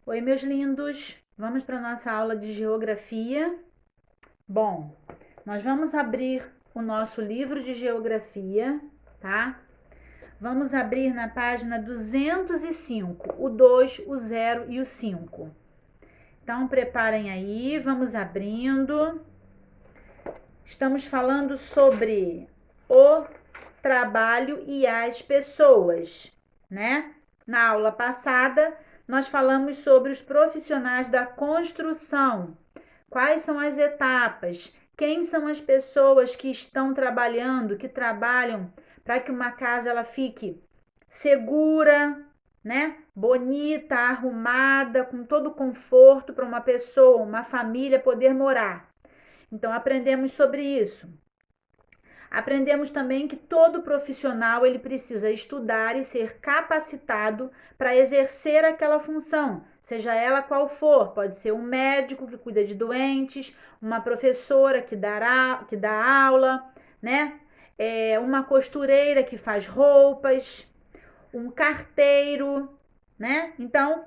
Oi, meus lindos. Vamos para a nossa aula de geografia. Bom, nós vamos abrir o nosso livro de geografia, tá? Vamos abrir na página 205, o 2, o 0 e o 5. Então, preparem aí, vamos abrindo. Estamos falando sobre o trabalho e as pessoas, né? Na aula passada, nós falamos sobre os profissionais da construção. Quais são as etapas? Quem são as pessoas que estão trabalhando, que trabalham para que uma casa ela fique segura, né? Bonita, arrumada, com todo conforto para uma pessoa, uma família poder morar. Então aprendemos sobre isso. Aprendemos também que todo profissional ele precisa estudar e ser capacitado para exercer aquela função, seja ela qual for. Pode ser um médico que cuida de doentes, uma professora que dá aula, né? Uma costureira que faz roupas, um carteiro, né? Então,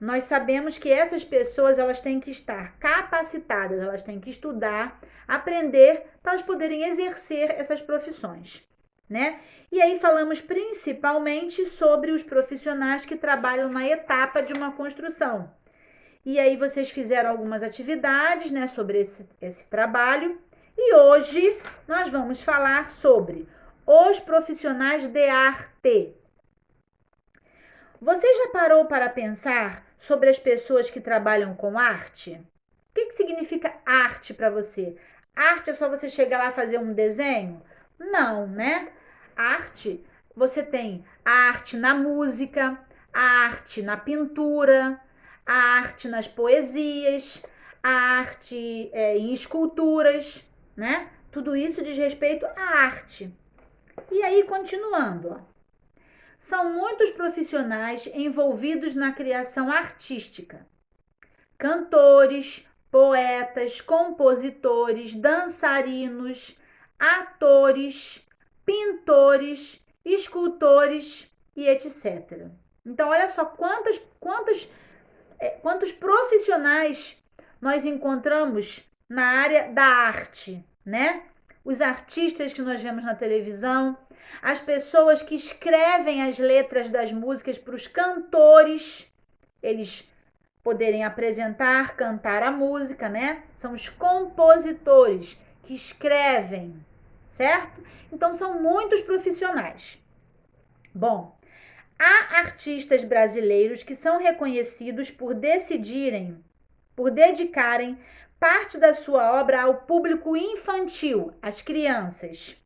nós sabemos que essas pessoas elas têm que estar capacitadas, elas têm que estudar, aprender para elas poderem exercer essas profissões, né? E aí falamos principalmente sobre os profissionais que trabalham na etapa de uma construção. E aí vocês fizeram algumas atividades, né, sobre esse trabalho. E hoje nós vamos falar sobre os profissionais de arte. Você já parou para pensar sobre as pessoas que trabalham com arte? O que significa arte para você? Arte é só você chegar lá e fazer um desenho? Não, né? Arte, você tem a arte na música, a arte na pintura, a arte nas poesias, a arte em esculturas, né? Tudo isso diz respeito à arte. E aí, continuando, ó. São muitos profissionais envolvidos na criação artística. Cantores, poetas, compositores, dançarinos, atores, pintores, escultores e etc. Então, olha só quantos profissionais nós encontramos na área da arte, né? Os artistas que nós vemos na televisão, as pessoas que escrevem as letras das músicas para os cantores, eles poderem apresentar, cantar a música, né? São os compositores que escrevem, certo? Então são muitos profissionais. Bom, há artistas brasileiros que são reconhecidos por dedicarem parte da sua obra ao público infantil, às crianças.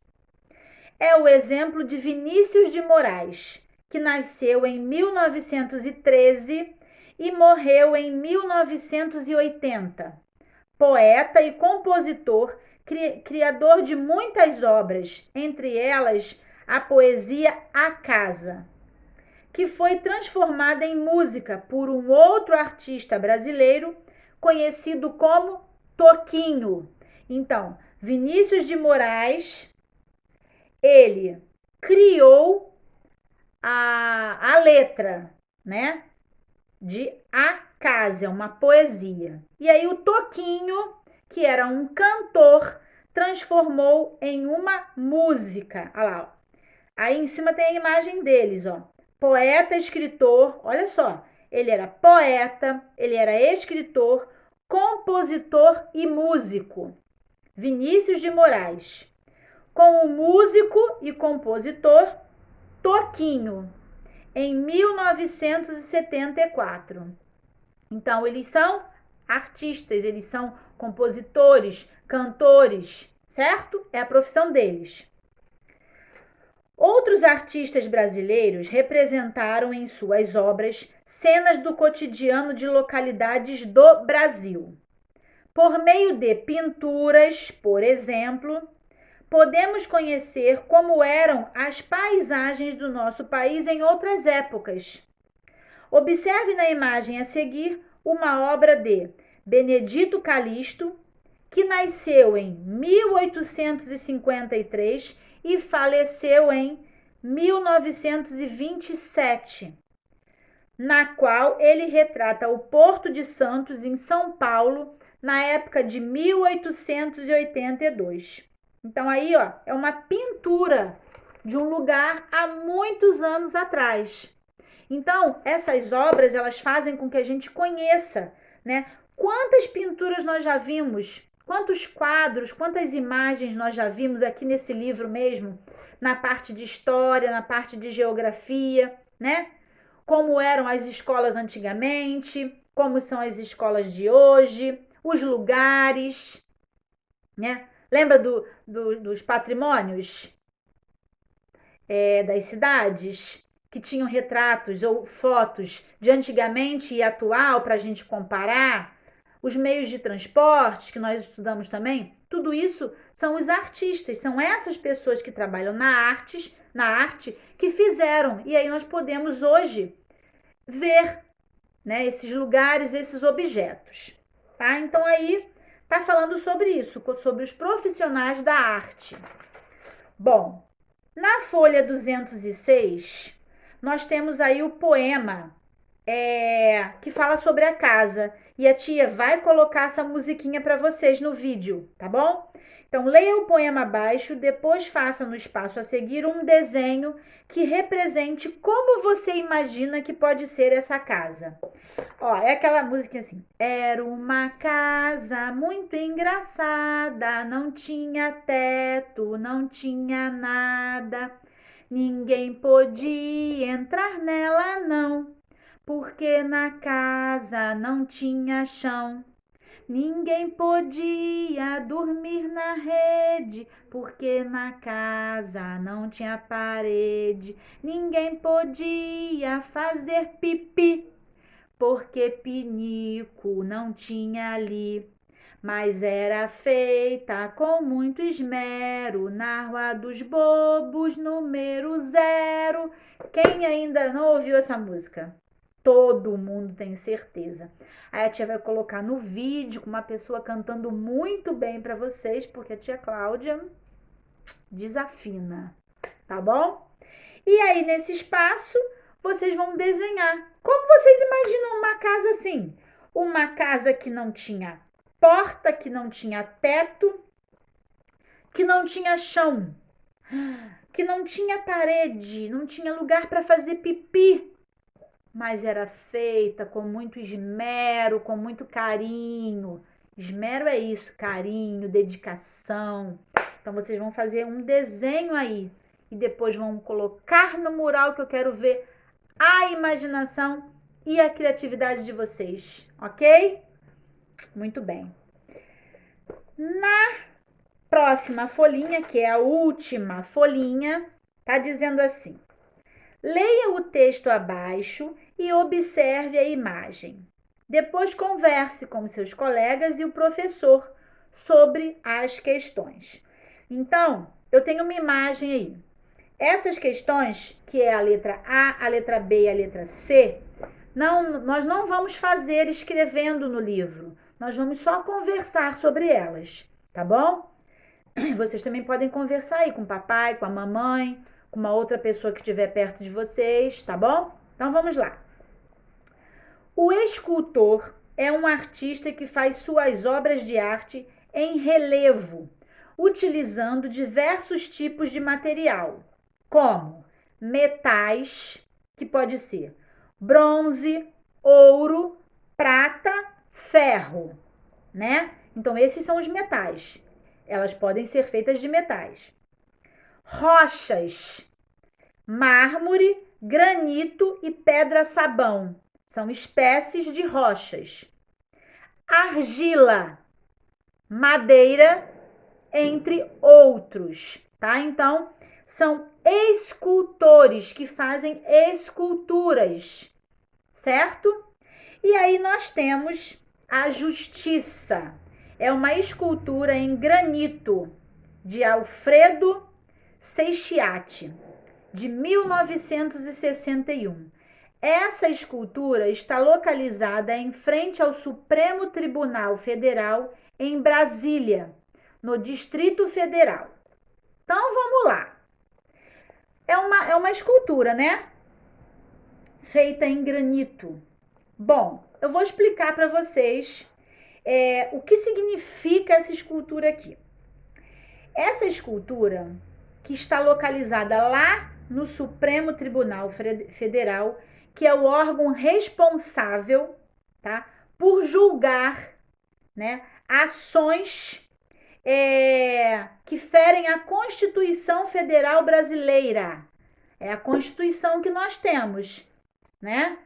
É o exemplo de Vinícius de Moraes, que nasceu em 1913 e morreu em 1980. Poeta e compositor, criador de muitas obras, entre elas a poesia A Casa, que foi transformada em música por um outro artista brasileiro conhecido como Toquinho. Então, Vinícius de Moraes, ele criou a letra, né, de A Casa, uma poesia. E aí o Toquinho, que era um cantor, transformou em uma música. Olha lá, ó. Aí em cima tem a imagem deles, ó. Poeta, escritor, olha só. Ele era poeta, ele era escritor, compositor e músico. Vinícius de Moraes. Com o músico e compositor Toquinho, em 1974. Então, eles são artistas, eles são compositores, cantores, certo? É a profissão deles. Outros artistas brasileiros representaram em suas obras cenas do cotidiano de localidades do Brasil. Por meio de pinturas, por exemplo, podemos conhecer como eram as paisagens do nosso país em outras épocas. Observe na imagem a seguir uma obra de Benedito Calixto, que nasceu em 1853 e faleceu em 1927. na qual ele retrata o Porto de Santos, em São Paulo, na época de 1882. Então, aí, ó, é uma pintura de um lugar há muitos anos atrás. Então, essas obras, elas fazem com que a gente conheça, né? Quantas pinturas nós já vimos, quantos quadros, quantas imagens nós já vimos aqui nesse livro mesmo, na parte de história, na parte de geografia, né? Como eram as escolas antigamente, como são as escolas de hoje, os lugares, né? Lembra dos patrimônios das cidades? Que tinham retratos ou fotos de antigamente e atual para a gente comparar, os meios de transporte que nós estudamos também, tudo isso são os artistas, são essas pessoas que trabalham na arte que fizeram. E aí nós podemos hoje ver, né, esses lugares, esses objetos, tá? Então aí tá falando sobre isso, sobre os profissionais da arte. Bom, na folha 206, nós temos aí o poema que fala sobre a casa. E a tia vai colocar essa musiquinha para vocês no vídeo, tá bom? Então, leia o poema abaixo, depois faça no espaço a seguir um desenho que represente como você imagina que pode ser essa casa. Ó, é aquela música assim. Era uma casa muito engraçada, não tinha teto, não tinha nada. Ninguém podia entrar nela, não, porque na casa não tinha chão. Ninguém podia dormir na rede, porque na casa não tinha parede. Ninguém podia fazer pipi, porque pinico não tinha ali. Mas era feita com muito esmero na Rua dos Bobos, número 0. Quem ainda não ouviu essa música? Todo mundo tem certeza. Aí a tia vai colocar no vídeo com uma pessoa cantando muito bem para vocês, porque a tia Cláudia desafina, tá bom? E aí, nesse espaço, vocês vão desenhar. Como vocês imaginam uma casa assim? Uma casa que não tinha porta, que não tinha teto, que não tinha chão, que não tinha parede, não tinha lugar para fazer pipi, mas era feita com muito esmero, com muito carinho. Esmero é isso, carinho, dedicação. Então vocês vão fazer um desenho aí e depois vão colocar no mural, que eu quero ver a imaginação e a criatividade de vocês, ok? Muito bem. Na próxima folhinha, que é a última folhinha, tá dizendo assim: leia o texto abaixo e observe a imagem. Depois converse com seus colegas e o professor sobre as questões. Então, eu tenho uma imagem aí. Essas questões, que é a letra A, a letra B e a letra C, nós não vamos fazer escrevendo no livro. Nós vamos só conversar sobre elas, tá bom? Vocês também podem conversar aí com o papai, com a mamãe, com uma outra pessoa que estiver perto de vocês, tá bom? Então vamos lá. O escultor é um artista que faz suas obras de arte em relevo, utilizando diversos tipos de material, como metais, que pode ser bronze, ouro, prata, ferro, né? Então esses são os metais. Elas podem ser feitas de metais. Rochas, mármore, granito e pedra-sabão. São espécies de rochas. Argila, madeira, entre outros, tá? Então, são escultores que fazem esculturas, certo? E aí nós temos a Justiça. É uma escultura em granito de Alfredo Seixiati, de 1961. Essa escultura está localizada em frente ao Supremo Tribunal Federal em Brasília, no Distrito Federal. Então, vamos lá. É uma escultura, né? feita em granito. Bom, eu vou explicar para vocês o que significa essa escultura aqui. Essa escultura, que está localizada lá no Supremo Tribunal Federal, que é o órgão responsável, tá, por julgar, né, ações que ferem a Constituição Federal Brasileira. É a Constituição que nós temos, né?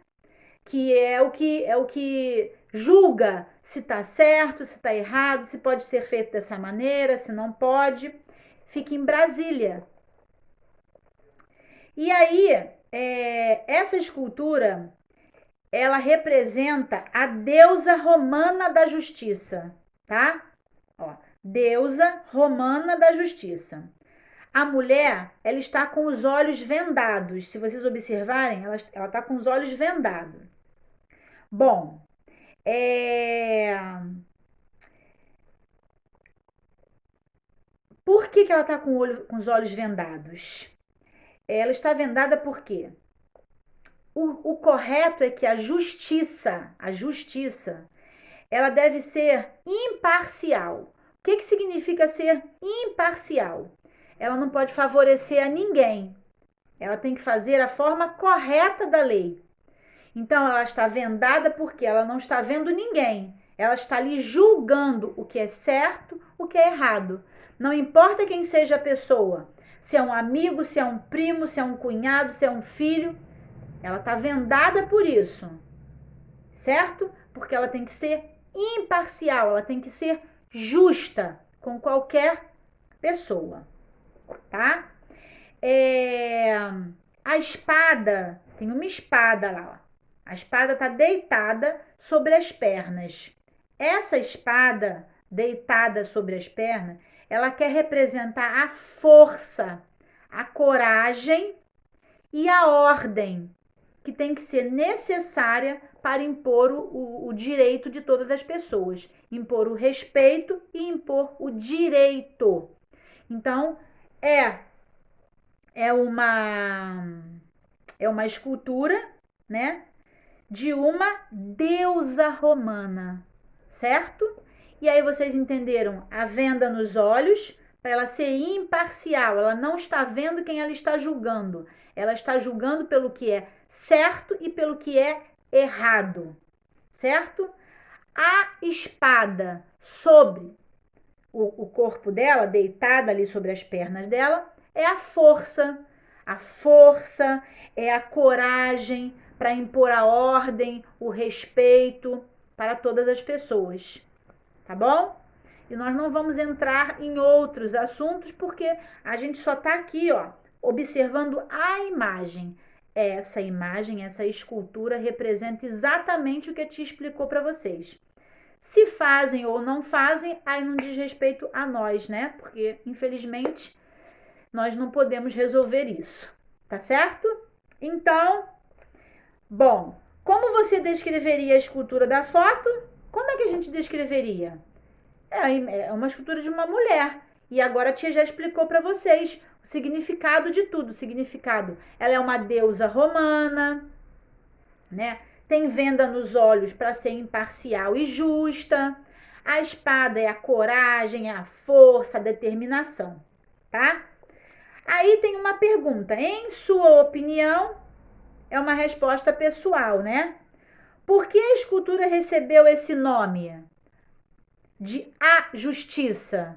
Que é o que julga se está certo, se está errado, se pode ser feito dessa maneira, se não pode. Fica em Brasília. E aí, essa escultura, ela representa a deusa romana da justiça, tá? Ó, deusa romana da justiça. A mulher, ela está com os olhos vendados. Se vocês observarem, ela está com os olhos vendados. Bom, por que ela está com os olhos vendados? Ela está vendada por quê? O correto é que a justiça, ela deve ser imparcial. O que significa ser imparcial? Ela não pode favorecer a ninguém. Ela tem que fazer a forma correta da lei. Então, ela está vendada porque ela não está vendo ninguém. Ela está ali julgando o que é certo, o que é errado. Não importa quem seja a pessoa. Se é um amigo, se é um primo, se é um cunhado, se é um filho. Ela está vendada por isso. Certo? Porque ela tem que ser imparcial. Ela tem que ser justa com qualquer pessoa. Tá? A espada, tem uma espada lá, ó. A espada está deitada sobre as pernas. Essa espada deitada sobre as pernas, ela quer representar a força, a coragem e a ordem que tem que ser necessária para impor o direito de todas as pessoas, impor o respeito e impor o direito. Então, é uma escultura, né, de uma deusa romana, certo? E aí vocês entenderam a venda nos olhos, para ela ser imparcial, ela não está vendo quem ela está julgando, ela está julgando pelo que é certo e pelo que é errado, certo? A espada sobre o corpo dela, deitada ali sobre as pernas dela, é a força é a coragem para impor a ordem, o respeito para todas as pessoas, tá bom? E nós não vamos entrar em outros assuntos porque a gente só tá aqui, ó, observando a imagem. Essa imagem, essa escultura representa exatamente o que a tia explicou para vocês. Se fazem ou não fazem, aí não diz respeito a nós, né? Porque, infelizmente, nós não podemos resolver isso, tá certo? Então, bom, como você descreveria a escultura da foto? Como é que a gente descreveria? É uma escultura de uma mulher. E agora a tia já explicou para vocês o significado de tudo. O significado, ela é uma deusa romana, né? Tem venda nos olhos para ser imparcial e justa. A espada é a coragem, a força, a determinação, tá? Aí tem uma pergunta. Em sua opinião, é uma resposta pessoal, né? Por que a escultura recebeu esse nome de A Justiça?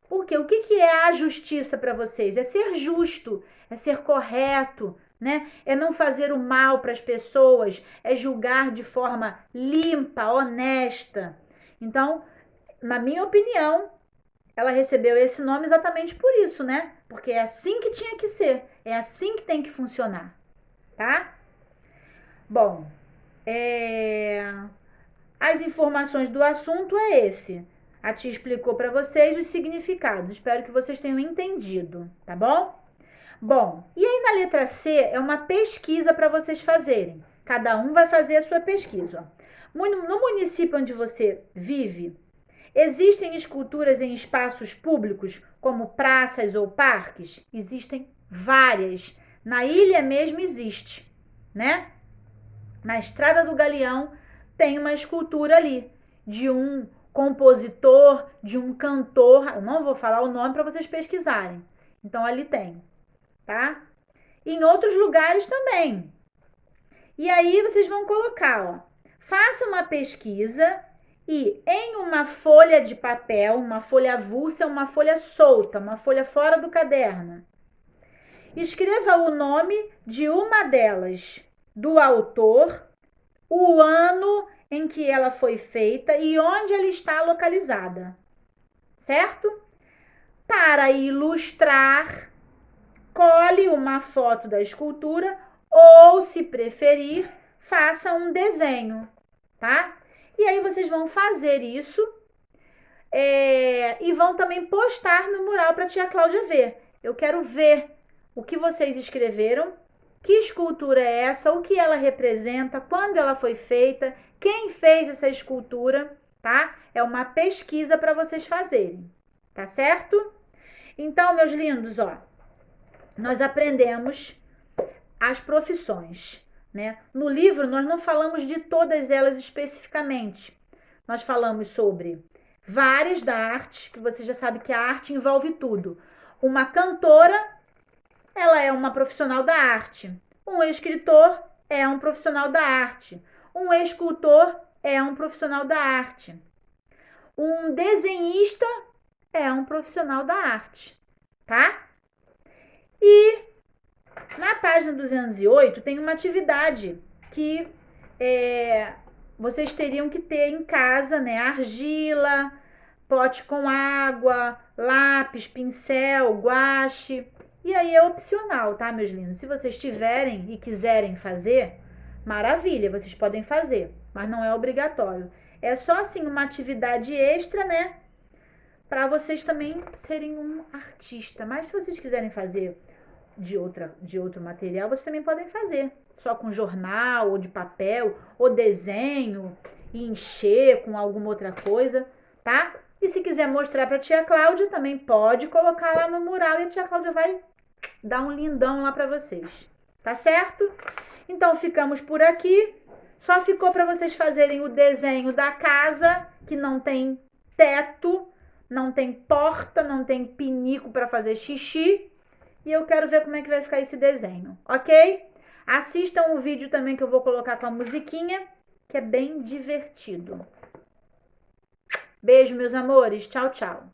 Por quê? O que é a justiça para vocês? É ser justo, é ser correto, né? É não fazer o mal para as pessoas, é julgar de forma limpa, honesta. Então, na minha opinião, ela recebeu esse nome exatamente por isso, né? Porque é assim que tinha que ser, é assim que tem que funcionar, tá? Bom, as informações do assunto é esse. A tia explicou para vocês os significados. Espero que vocês tenham entendido, tá bom? Bom, e aí na letra C é uma pesquisa para vocês fazerem. Cada um vai fazer a sua pesquisa. No município onde você vive, existem esculturas em espaços públicos, como praças ou parques? Existem várias. Na ilha mesmo existe, né? na Estrada do Galeão, tem uma escultura ali de um compositor, de um cantor. Eu não vou falar o nome para vocês pesquisarem. Então ali tem, tá? E em outros lugares também. E aí vocês vão colocar, ó, faça uma pesquisa e em uma folha de papel, uma folha avulsa, uma folha solta, uma folha fora do caderno, escreva o nome de uma delas, do autor, o ano em que ela foi feita e onde ela está localizada, certo? Para ilustrar, cole uma foto da escultura ou, se preferir, faça um desenho, tá? E aí vocês vão fazer isso e vão também postar no mural para a tia Cláudia ver. Eu quero ver o que vocês escreveram, que escultura é essa, o que ela representa, quando ela foi feita, quem fez essa escultura, tá? É uma pesquisa para vocês fazerem, tá certo? Então, meus lindos, ó, nós aprendemos as profissões, né? No livro, nós não falamos de todas elas especificamente. Nós falamos sobre várias da arte, que você já sabe que a arte envolve tudo. Uma cantora, ela é uma profissional da arte. Um escritor é um profissional da arte. Um escultor é um profissional da arte. Um desenhista é um profissional da arte, tá? E na página 208 tem uma atividade que vocês teriam que ter em casa, né? Argila, pote com água, lápis, pincel, guache. E aí é opcional, tá, meus lindos? Se vocês tiverem e quiserem fazer, maravilha, vocês podem fazer, mas não é obrigatório. É só assim uma atividade extra, né? Para vocês também serem um artista. Mas se vocês quiserem fazer de outro material, vocês também podem fazer. Só com jornal, ou de papel, ou desenho, e encher com alguma outra coisa, tá? E se quiser mostrar para a tia Cláudia, também pode colocar lá no mural e a tia Cláudia vai dar um lindão lá para vocês. Tá certo? Então, ficamos por aqui. Só ficou para vocês fazerem o desenho da casa, que não tem teto, não tem porta, não tem pinico para fazer xixi. E eu quero ver como é que vai ficar esse desenho, ok? Assistam o vídeo também que eu vou colocar com a musiquinha, que é bem divertido. Beijo, meus amores. Tchau, tchau.